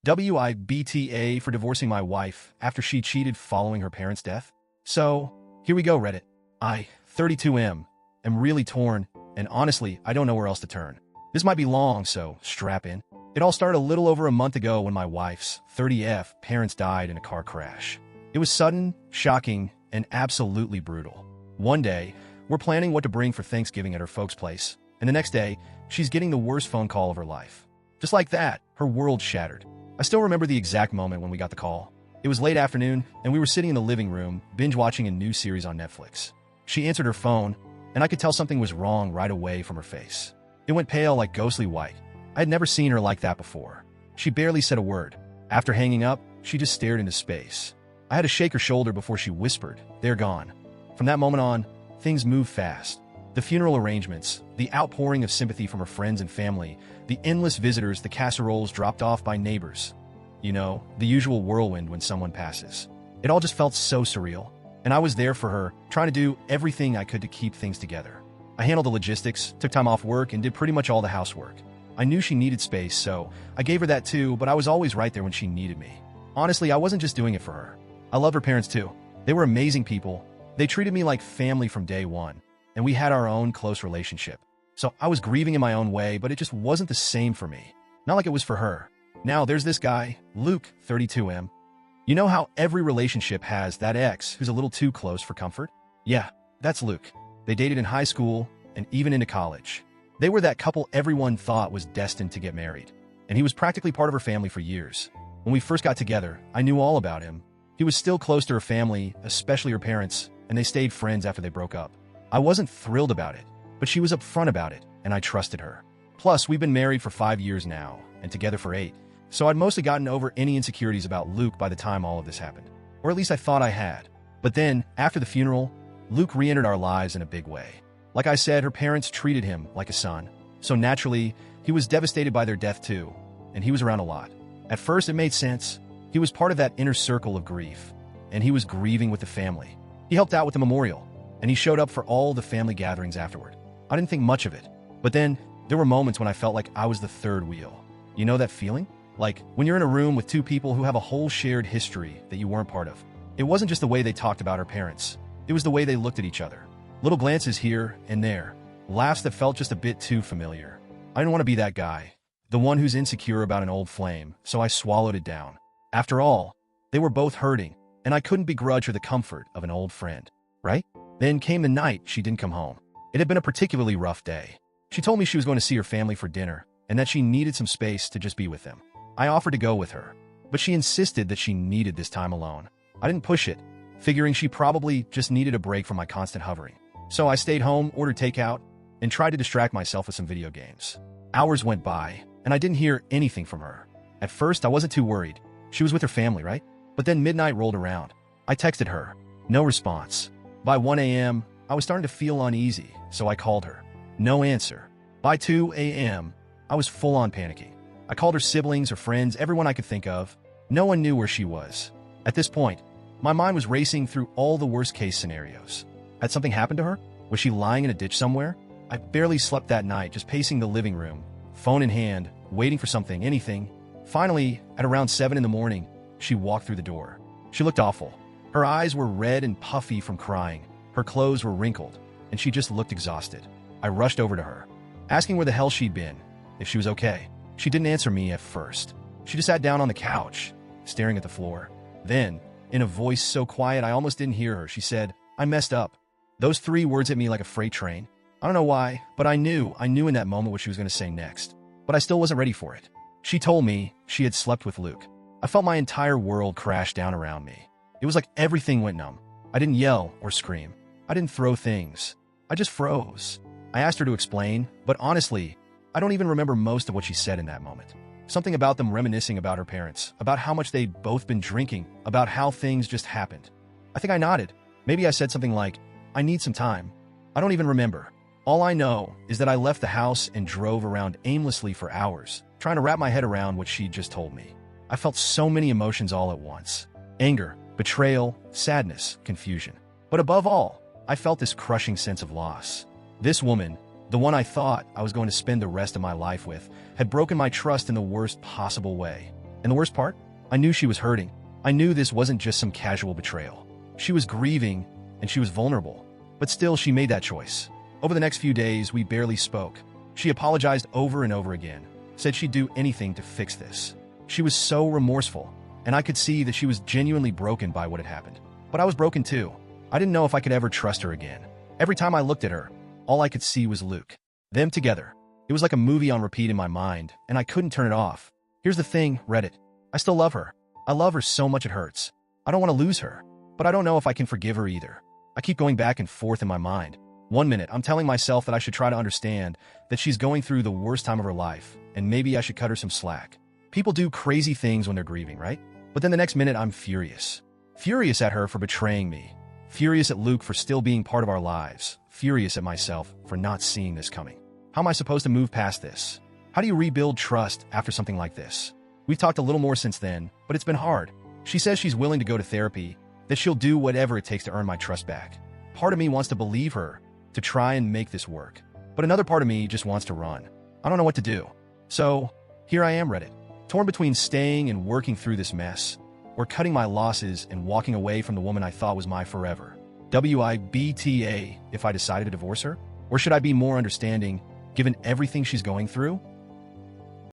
WIBTA for divorcing my wife after she cheated following her parents' death? So, here we go, Reddit. I, 32M, am really torn, and honestly, I don't know where else to turn. This might be long, so strap in. It all started a little over a month ago when my wife's, 30F, parents died in a car crash. It was sudden, shocking, and absolutely brutal. One day, we're planning what to bring for Thanksgiving at her folks' place, and the next day, she's getting the worst phone call of her life. Just like that, her world shattered. I still remember the exact moment when we got the call. It was late afternoon, and we were sitting in the living room, binge-watching a new series on Netflix. She answered her phone, and I could tell something was wrong right away from her face. It went pale like ghostly white. I had never seen her like that before. She barely said a word. After hanging up, she just stared into space. I had to shake her shoulder before she whispered, "They're gone." From that moment on, things moved fast. The funeral arrangements, the outpouring of sympathy from her friends and family, the endless visitors, the casseroles dropped off by neighbors. You know, the usual whirlwind when someone passes. It all just felt so surreal. And I was there for her, trying to do everything I could to keep things together. I handled the logistics, took time off work, and did pretty much all the housework. I knew she needed space, so I gave her that too, but I was always right there when she needed me. Honestly, I wasn't just doing it for her. I love her parents too. They were amazing people. They treated me like family from day one, and we had our own close relationship. So I was grieving in my own way, but it just wasn't the same for me. Not like it was for her. Now there's this guy, Luke, 32M. You know how every relationship has that ex who's a little too close for comfort? Yeah, that's Luke. They dated in high school and even into college. They were that couple everyone thought was destined to get married. And he was practically part of her family for years. When we first got together, I knew all about him. He was still close to her family, especially her parents, and they stayed friends after they broke up. I wasn't thrilled about it, but she was upfront about it, and I trusted her. Plus, we've been married for 5 years now, and together for 8. So I'd mostly gotten over any insecurities about Luke by the time all of this happened. Or at least I thought I had. But then, after the funeral, Luke re-entered our lives in a big way. Like I said, her parents treated him like a son. So naturally, he was devastated by their death too, and he was around a lot. At first, it made sense. He was part of that inner circle of grief, and he was grieving with the family. He helped out with the memorial, and he showed up for all the family gatherings afterward. I didn't think much of it. But then, there were moments when I felt like I was the third wheel. You know that feeling? Like, when you're in a room with two people who have a whole shared history that you weren't part of. It wasn't just the way they talked about her parents. It was the way they looked at each other. Little glances here and there. Laughs that felt just a bit too familiar. I didn't want to be that guy. The one who's insecure about an old flame, so I swallowed it down. After all, they were both hurting, and I couldn't begrudge her the comfort of an old friend, right? Then came the night she didn't come home. It had been a particularly rough day. She told me she was going to see her family for dinner, and that she needed some space to just be with them. I offered to go with her, but she insisted that she needed this time alone. I didn't push it, figuring she probably just needed a break from my constant hovering. So I stayed home, ordered takeout, and tried to distract myself with some video games. Hours went by, and I didn't hear anything from her. At first, I wasn't too worried. She was with her family, right? But then midnight rolled around. I texted her. No response. By 1 a.m., I was starting to feel uneasy, so I called her. No answer. By 2 a.m., I was full-on panicking. I called her siblings, her friends, everyone I could think of. No one knew where she was. At this point, my mind was racing through all the worst-case scenarios. Had something happened to her? Was she lying in a ditch somewhere? I barely slept that night, just pacing the living room, phone in hand, waiting for something, anything. Finally, at around 7 in the morning, she walked through the door. She looked awful. Her eyes were red and puffy from crying. Her clothes were wrinkled, and she just looked exhausted. I rushed over to her, asking where the hell she'd been, if she was okay. She didn't answer me at first. She just sat down on the couch, staring at the floor. Then, in a voice so quiet I almost didn't hear her, she said, "I messed up." Those 3 words hit me like a freight train. I don't know why, but I knew in that moment what she was going to say next. But I still wasn't ready for it. She told me she had slept with Luke. I felt my entire world crash down around me. It was like everything went numb. I didn't yell or scream. I didn't throw things. I just froze. I asked her to explain, but honestly, I don't even remember most of what she said in that moment. Something about them reminiscing about her parents, about how much they'd both been drinking, about how things just happened. I think I nodded. Maybe I said something like, "I need some time." I don't even remember. All I know is that I left the house and drove around aimlessly for hours, trying to wrap my head around what she'd just told me. I felt so many emotions all at once. Anger, betrayal, sadness, confusion. But above all, I felt this crushing sense of loss. This woman, the one I thought I was going to spend the rest of my life with, had broken my trust in the worst possible way. And the worst part? I knew she was hurting. I knew this wasn't just some casual betrayal. She was grieving, and she was vulnerable. But still, she made that choice. Over the next few days, we barely spoke. She apologized over and over again, said she'd do anything to fix this. She was so remorseful, and I could see that she was genuinely broken by what had happened. But I was broken too. I didn't know if I could ever trust her again. Every time I looked at her, all I could see was Luke. Them together. It was like a movie on repeat in my mind, and I couldn't turn it off. Here's the thing, Reddit. I still love her. I love her so much it hurts. I don't want to lose her, but I don't know if I can forgive her either. I keep going back and forth in my mind. One minute, I'm telling myself that I should try to understand that she's going through the worst time of her life, and maybe I should cut her some slack. People do crazy things when they're grieving, right? But then the next minute, I'm furious. Furious at her for betraying me. Furious at Luke for still being part of our lives. Furious at myself for not seeing this coming. How am I supposed to move past this? How do you rebuild trust after something like this? We've talked a little more since then, but it's been hard. She says she's willing to go to therapy, that she'll do whatever it takes to earn my trust back. Part of me wants to believe her, to try and make this work. But another part of me just wants to run. I don't know what to do. So, here I am, Reddit. Torn between staying and working through this mess, or cutting my losses and walking away from the woman I thought was my forever. WIBTA if I decided to divorce her? Or should I be more understanding, given everything she's going through?